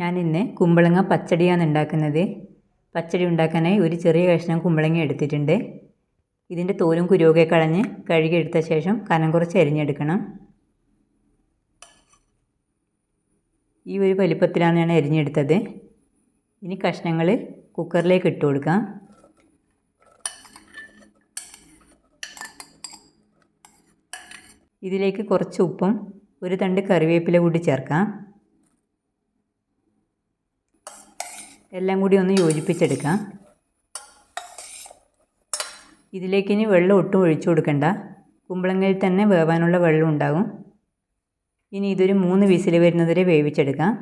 ഞാനിന്ന് കുമ്പളങ്ങ പച്ചടിയാണ് ഉണ്ടാക്കുന്നത്. പച്ചടി ഉണ്ടാക്കാനായി ഒരു ചെറിയ കഷ്ണം കുമ്പളങ്ങ എടുത്തിട്ടുണ്ട്. ഇതിൻ്റെ തോലും കുരുവൊക്കെ കളഞ്ഞ് കഴുകിയെടുത്ത ശേഷം കനം കുറച്ച് അരിഞ്ഞെടുക്കണം. ഈ ഒരു വലിപ്പത്തിലാണ് ഞാൻ അരിഞ്ഞെടുത്തത്. ഇനി കഷ്ണങ്ങൾ കുക്കറിലേക്ക് ഇട്ട് കൊടുക്കാം. ഇതിലേക്ക് കുറച്ച് ഉപ്പും ഒരു തണ്ട് കറിവേപ്പില കൂടി ചേർക്കാം. എല്ലാം കൂടി ഒന്ന് യോജിപ്പിച്ചെടുക്കാം. ഇതിലേക്ക് ഇനി വെള്ളം ഒട്ടും ഒഴിച്ചു കൊടുക്കണ്ട. കുമ്പളങ്ങയിൽ തന്നെ വേവാനുള്ള വെള്ളം ഉണ്ടാകും. ഇനി ഇതൊരു 3 വിസിൽ വരുന്നതുവരെ വേവിച്ചെടുക്കാം.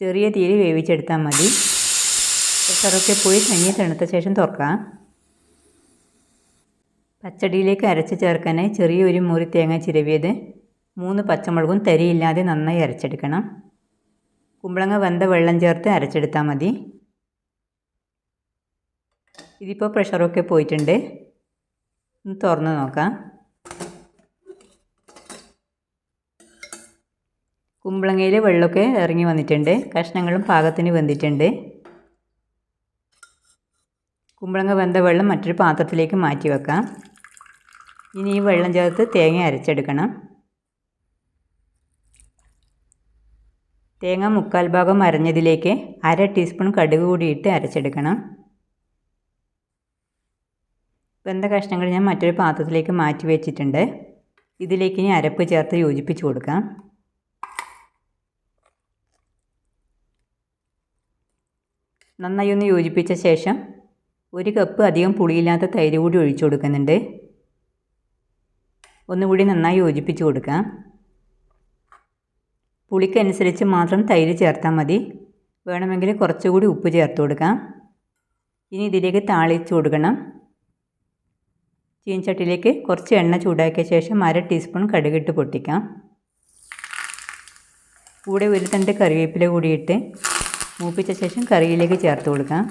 ചെറിയ തീയിൽ വേവിച്ചെടുത്താൽ മതി. പ്രഷറൊക്കെ പോയി തനിയെ തണുത്ത ശേഷം തുറക്കാം. പച്ചടിയിലേക്ക് അരച്ച് ചേർക്കാനായി ചെറിയൊരു മുറി തേങ്ങ ചിരവിയത്, 3 പച്ചമുളകും തരിയില്ലാതെ നന്നായി അരച്ചെടുക്കണം. കുമ്പളങ്ങ വെന്ത വെള്ളം ചേർത്ത് അരച്ചെടുത്താൽ മതി. ഇതിപ്പോൾ പ്രഷറൊക്കെ പോയിട്ടുണ്ട്. ഒന്ന് തുറന്ന് നോക്കാം. കുമ്പളങ്ങയിൽ വെള്ളമൊക്കെ ഇറങ്ങി വന്നിട്ടുണ്ട്. കഷ്ണങ്ങളും പാകത്തിന് വെന്തിട്ടുണ്ട്. കുമ്പളങ്ങ വെന്ത വെള്ളം മറ്റൊരു പാത്രത്തിലേക്ക് മാറ്റി വെക്കാം. ഇനി ഈ വെള്ളം ചേർത്ത് തേങ്ങ അരച്ചെടുക്കണം. തേങ്ങ 1/4 ഭാഗം അരഞ്ഞതിലേക്ക് 1/2 ടീസ്പൂൺ കടുക് കൂടി ഇട്ട് അരച്ചെടുക്കണം. വെന്ത കഷ്ണങ്ങൾ ഞാൻ മറ്റൊരു പാത്രത്തിലേക്ക് മാറ്റി വെച്ചിട്ടുണ്ട്. ഇതിലേക്ക് ഇനി അരപ്പ് ചേർത്ത് യോജിപ്പിച്ച് കൊടുക്കാം. നന്നായി ഒന്ന് യോജിപ്പിച്ച ശേഷം 1 കപ്പ് അധികം പുളിയില്ലാത്ത തൈര് കൂടി ഒഴിച്ചു കൊടുക്കുന്നുണ്ട്. ഒന്നുകൂടി നന്നായി യോജിപ്പിച്ച് കൊടുക്കാം. പുളിക്കനുസരിച്ച് മാത്രം തൈര് ചേർത്താൽ മതി. വേണമെങ്കിൽ കുറച്ചുകൂടി ഉപ്പ് ചേർത്ത് കൊടുക്കാം. ഇനി ഇതിലേക്ക് താളിച്ച് കൊടുക്കണം. ചീനച്ചട്ടിയിലേക്ക് കുറച്ച് എണ്ണ ചൂടാക്കിയ ശേഷം 1/2 ടീസ്പൂൺ കടുകിട്ട് പൊട്ടിക്കാം. കൂടെ ഒരു തണ്ട് കറിവേപ്പില കൂടിയിട്ട് മൂപ്പിച്ച ശേഷം കറിയിലേക്ക് ചേർത്ത് കൊടുക്കാം.